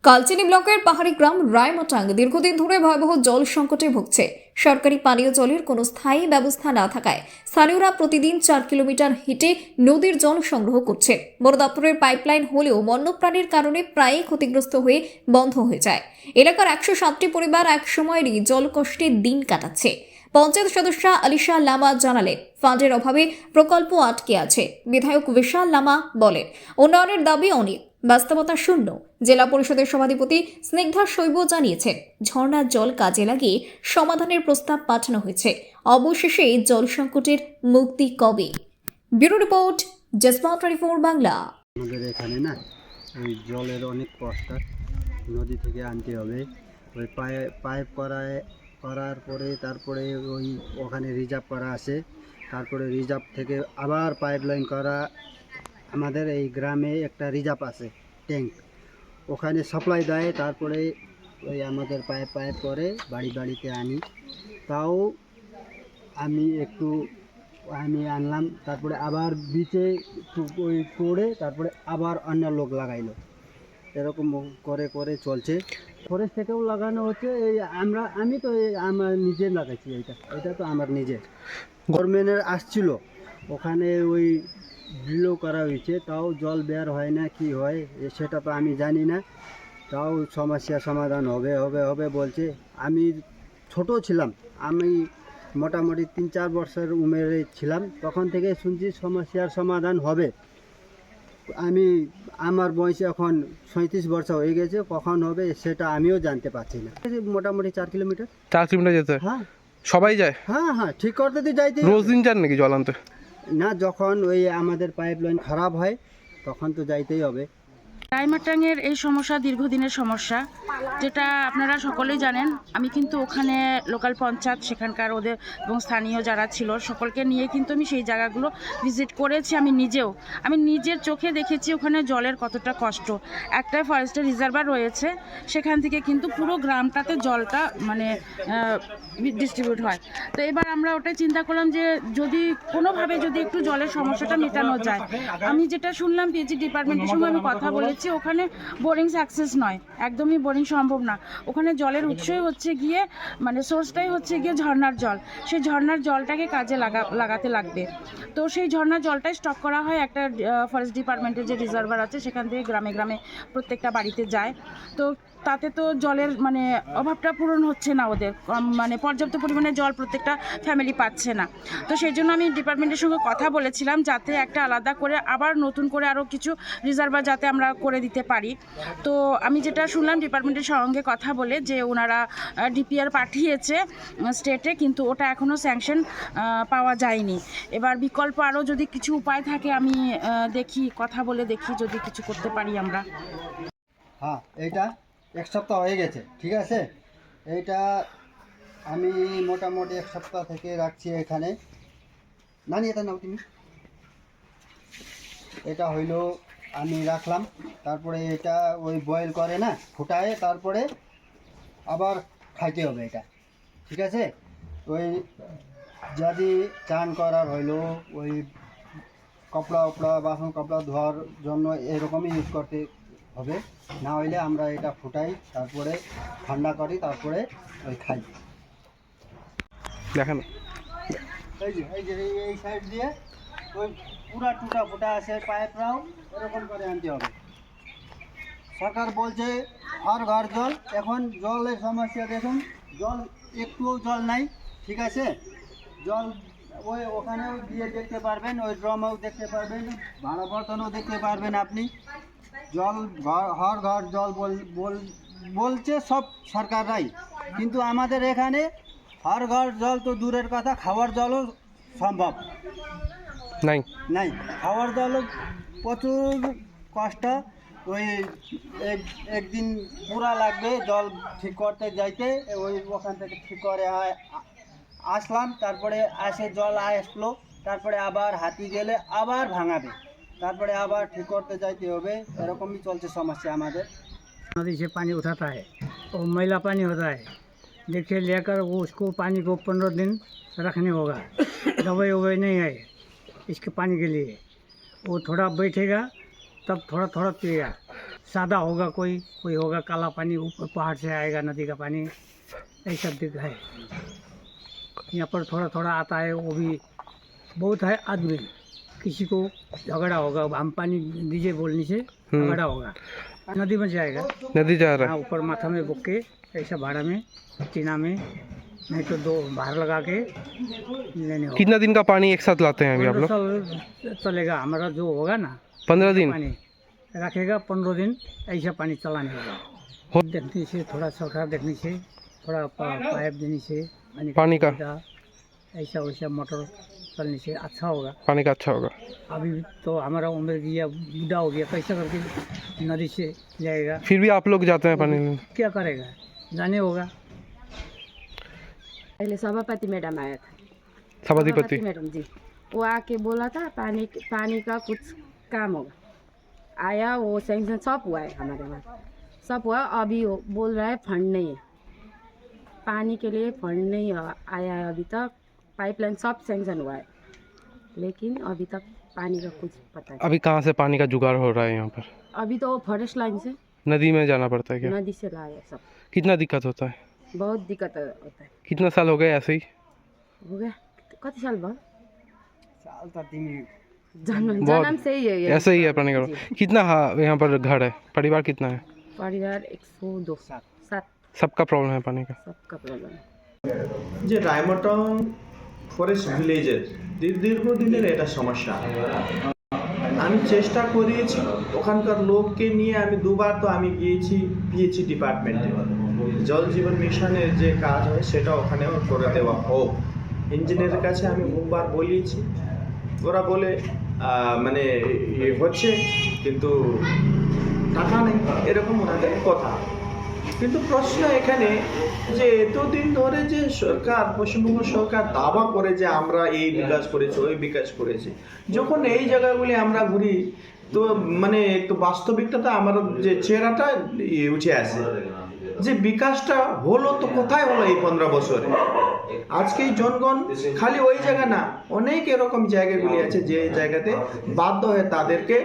কালচিনি ব্লকের পাহাড়ি গ্রাম রায়মাটাং দীর্ঘদিন ধরে ভয়াবহ জল সংকটে ভুগছে। সরকারি পানীয় জলের কোনো স্থায়ী ব্যবস্থা না থাকায় স্থানীয়রা প্রতিদিন 4 কিলোমিটার হেঁটে নদীর জল সংগ্রহ করছে। বন দপ্তরের পাইপলাইন হলেও বন্যপ্রাণীর কারণে প্রায়ই ক্ষতিগ্রস্ত হয়ে বন্ধ হয়ে যায়। এলাকার 107টি পরিবার এক সময়েরই জল কষ্টে দিন কাটাচ্ছে। পঞ্চায়েত সদস্য আলিশা লামা জানালেন, ফান্ডের অভাবে প্রকল্প আটকে আছে। বিধায়ক বিশাল লামা বলেন, উন্নয়নের দাবি অনেক, বাস্তবতা শূন্য। জেলা পরিষদের সভাধিপতি স্নিগ্ধা শৈব জানিয়েছেন, ঝর্ণার জল কাজে লাগিয়ে সমাধানের প্রস্তাব পাঠানো হয়েছে। অবশেষে জল সংকটের মুক্তি কবে? ব্যুরো রিপোর্ট, জসপাত 24 বাংলা। আমাদের এখানে না ওই জলের অনেক কষ্ট, নদী থেকে আনতে হবে। ওই পাইপ করার পরে তারপরে ওই ওখানে রিজার্ভ করা আছে, তারপরে রিজার্ভ থেকে আবার পাইপ লাইন করা। আমাদের এই গ্রামে একটা রিজার্ভ আছে, ট্যাঙ্ক, ওখানে সাপ্লাই দেয়। তারপরে ওই আমাদের পাইপ করে বাড়িতে আনি। তাও আমি আনলাম, তারপরে আবার বিচে ওই করে তারপরে আবার অন্য লোক লাগাইলো। এরকম করে চলছে। ফরেস্ট থেকেও লাগানো হচ্ছে। আমি তো আমার নিজে লাগাইছি, এটা তো আমার নিজের। গভর্নমেন্টের আসছিল, ওখানে ওই ড্রিলও করা হয়েছে, তাও জল বের হয় না, কি হয় সেটা তো আমি জানি না। তাও সমস্যা সমাধান হবে বলছে। আমি ছোট ছিলাম, আমি মোটামুটি 3-4 বছর উমেরে ছিলাম, তখন থেকে শুনছি সমস্যার সমাধান হবে। আমার বয়স এখন 37 বছর হয়ে গেছে, কখন হবে সেটা আমিও জানতে পারছি না। মোটামুটি 4 কিলোমিটার যেতে। হ্যাঁ, সবাই যায়? হ্যাঁ, ঠিক করতে তো যাইতে। রোজ দিন যান নাকি জল আনতে? না, যখন ওই আমাদের পাইপ লাইন খারাপ হয় তখন তো যাইতেই হবে। রায়মাটাংয়ের এই সমস্যা দীর্ঘদিনের সমস্যা, যেটা আপনারা সকলেই জানেন। আমি কিন্তু ওখানে লোকাল পঞ্চায়েত, সেখানকার ওদের এবং স্থানীয় যারা ছিল সকলকে নিয়ে কিন্তু আমি সেই জায়গাগুলো ভিজিট করেছি। আমি নিজের চোখে দেখেছি ওখানে জলের কতটা কষ্ট। একটা ফরেস্টের রিজার্ভার রয়েছে, সেখান থেকে কিন্তু পুরো গ্রামটাতে জলটা মানে ডিস্ট্রিবিউট হয়। তো এবার আমরা ওটাই চিন্তা করলাম যে যদি কোনোভাবে যদি একটু জলের সমস্যাটা মেটানো যায়। আমি যেটা শুনলাম পিএইচই ডিপার্টমেন্টের সঙ্গে আমি কথা বলেছি, ওখানে বোরিং সাকসেস নয়, একদমই বোরিং সম্ভব না। ওখানে জলের উৎসই হচ্ছে গিয়ে মানে সোর্সটাই হচ্ছে গিয়ে ঝর্ণার জল। সেই ঝর্ণার জলটাকে কাজে লাগাতে লাগবে। তো সেই ঝর্ণার জলটাই স্টক করা হয় একটা ফরেস্ট ডিপার্টমেন্টের যে রিজার্ভার আছে, সেখান থেকে গ্রামে গ্রামে প্রত্যেকটা বাড়িতে যায়। তো তাতে তো জলের মানে অভাবটা পূরণ হচ্ছে না, ওদের মানে পর্যাপ্ত পরিমাণে জল প্রত্যেকটা ফ্যামিলি পাচ্ছে না। তো সেই জন্য আমি ডিপার্টমেন্টের সঙ্গে কথা বলেছিলাম যাতে একটা আলাদা করে আবার নতুন করে আরও কিছু রিজার্ভার যাতে আমরা করে দিতে পারি। তো আমি যেটা শুনলাম ডিপার্টমেন্টের সঙ্গে কথা বলে যে ওনারা ডিপিআর পাঠিয়েছে স্টেটে, কিন্তু ওটা এখনও স্যাংশন পাওয়া যায়নি। এবার বিকল্প আরও যদি কিছু উপায় থাকে আমি কথা বলে দেখি যদি কিছু করতে পারি আমরা। হ্যাঁ, এইটা 1 সপ্তাহ হয়ে গেছে, ঠিক আছে। এইটা আমি মোটামুটি 1 সপ্তাহ থেকে রাখছি এখানে। নানি এটা নাও তুমি। এটা হইলো আমি রাখলাম, তারপরে এটা ওই বয়েল করে না, ফুটায়, তারপরে আবার খাইতে হবে এটা, ঠিক আছে। ওই যদি চান করার হইলো ওই বাসন কাপড়া ধোয়ার জন্য এরকমই ইউজ করতে হবে। না হইলে আমরা এটা ফুটাই, তারপরে ঠান্ডা করি, তারপরে ওই খাই। দেখেন এই সাইড দিয়ে ওই পুরা টুটা ফুটা আছে পাইপরাও এরকম করে আনতে হবে। সরকার বলছে হর ঘর জল। এখন জলের সমস্যা দেখুন, জল একটুও জল নাই, ঠিক আছে। জল ওখানেও গিয়ে দেখতে পারবেন, ওই ড্রামেও দেখতে পারবেন, ভাড়া বর্তনও দেখতে পারবেন আপনি। জল হর ঘর জল বলছে সব সরকাররাই, কিন্তু আমাদের এখানে হর ঘর জল তো দূরের কথা, খাওয়ার জলও সম্ভব নাই। খাওয়ার জলও প্রচুর কষ্ট। ওই একদিন পুরা লাগবে জল ঠিক করতে যাইতে। ওখান থেকে ঠিক করে আসলাম, তারপরে জল আসলো, তারপরে আবার হাতি গেলে আবার ভাঙাবে, তারপরে আবার ঠিক করতে যাইতে হবে। এরকমই চলছে समस्या আমাদের। नदी से पानी उठाता है और मैला पानी होता है, देखिए लेकर उसको पानी को 15 दिन रखने होगा। दवाई ववाई नहीं है इसके पानी के लिए, वो थोड़ा बैठेगा तब थोड़ा थोड़ा पिएगा। सादा होगा, कोई होगा काला पानी, ऊपर पहाड़ से आएगा नदी का पानी, यही सब दिख है। यहाँ पर थोड़ा थोड़ा आता है, वो भी बहुत है आदमी, किसी को झगड़ा होगा, हम पानी दीजिए बोलने से झगड़ा होगा, नदी में जाएगा। नदी जा रहा हाँ, है। ऊपर माथा में बुक के ऐसा भाड़ा में, टीना में, नहीं तो दो बाहर लगा के लेने होगा। कितना दिन का पानी एक साथ लाते हैं अभी आप 15 लोग? साल चलेगा हमारा जो होगा ना, 15 दिन। पानी रखेगा 15 दिन, ऐसा पानी चलाने होगा। देखने से थोड़ा सरकार देखने से थोड़ा पाइप देने से पानी का? ऐसा वैसा मोटर चलने से अच्छा होगा। पानी का अच्छा होगा। अभी तो हमारा उम्र गया, बूढ़ा हो गया, कैसा करके नदी से जाएगा? फिर भी आप लोग जाते हैं पानी लेने? क्या करेगा, जाने होगा। पहले सभापति मैडम आया था, सभाधिपति। मैडम जी, वो आके बोला था पानी का कुछ काम होगा। आया, वो सैंक्शन सब हुआ है हमारे वहाँ, सब हुआ। अभी वो बोल रहा है फंड नहीं है, पानी के लिए फंड नहीं आया है अभी तक। पाइपलाइन सब सैंक्शन हुआ है, लेकिन अभी तक पानी का कुछ पता नहीं। अभी कहाँ से पानी का जुगाड़ हो रहा है यहाँ पर? अभी तो फॉरेस्ट लाइन से, नदी में जाना पड़ता है क्या? नदी से लाया सब। कितना दिक्कत होता है? बहुत दिक्कत होता है। कितना साल हो गए ऐसे ही? हो गया कति साल भयो? साल त तिमी जन्म से ही है ये। ऐसे ही है पानी का। जी। कितना यहाँ पर घर है? परिवार कितना है? परिवार 102 7 सबका प्रॉब्लम है पानी का? सबका प्रॉब्लम है। যে রায়মটং ফরেস্ট ভিলেজের দীর্ঘদিনের এটা সমস্যা। আমি চেষ্টা করিয়েছি, ওখানকার লোককে নিয়ে আমি দুবার তো আমি গিয়েছি পিএইচই ডিপার্টমেন্টে, জল জীবন মিশনের যে কাজ হয় সেটা ওখানেও করে দেওয়া হোক। ইঞ্জিনিয়ারের কাছে আমি বহুবার বলিয়েছি, ওরা বলে মানে হচ্ছে কিন্তু টাকা নেই, এরকম ওনাদের কথা। কিন্তু প্রশ্ন এখানে যে এতদিন ধরে যে সরকার, পশ্চিমবঙ্গ সরকার দাবা করে যে আমরা এই বিকাশ করেছি, ওই বিকাশ করেছি, যখন এই জায়গাগুলি আমরা ঘুরি তো মানে একটু বাস্তবিকতাটা আমার যে চেহারাটা উঠে আসে যে বিকাশটা হলো তো কোথায় হলো এই 15 বছরে। আজকে এই জনগণ খালি ওই জায়গা না, অনেক এরকম জায়গাগুলি আছে যে জায়গাতে বাধ্য হয়ে তাদেরকে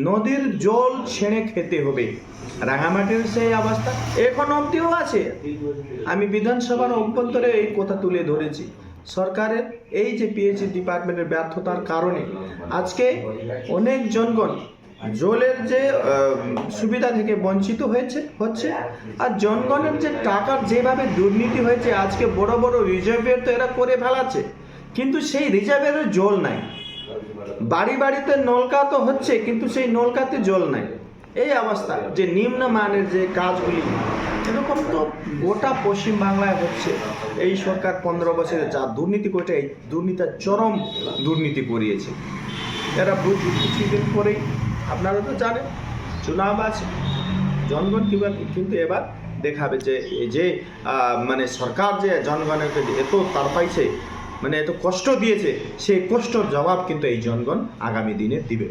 নদীর জল ছেড়ে খেতে হবে। রাঙামাটির সেই অবস্থা এখন অবধিও আছে। আমি বিধানসভার অভ্যন্তরে এই কথা তুলে ধরেছি, সরকারের এই যে পিএইচই ডিপার্টমেন্টের ব্যর্থতার কারণে আজকে অনেক জনগণ জলের যে সুবিধা থেকে বঞ্চিত হচ্ছে। আর জনগণের যে টাকার যেভাবে দুর্নীতি হয়েছে, আজকে বড় বড় রিজার্ভের তো এরা করে ফেলাচ্ছে, কিন্তু সেই রিজার্ভেরও জল নাই। বাড়ি বাড়িতে নলকা তো হচ্ছে, কিন্তু সেই নলকাতে জল নাই। এই অবস্থা যে নিম্নমানের যে কাজগুলি, এরকম তো গোটা পশ্চিমবাংলায় হচ্ছে। এই সরকার 15 বছরে যা দুর্নীতি করেছে, এই দুর্নীতির চরম দুর্নীতি করিয়েছে। এরা বুঝবে কিছুদিন পরেই, আপনারা তো জানেন চুনাব আছে, জনগণ কিন্তু এবার দেখাবে যে এই যে মানে সরকার যে জনগণের এত তাড়পাইছে, মানে এত কষ্ট দিয়েছে, সেই কষ্টর জবাব কিন্তু এই জনগণ আগামী দিনে দিবে।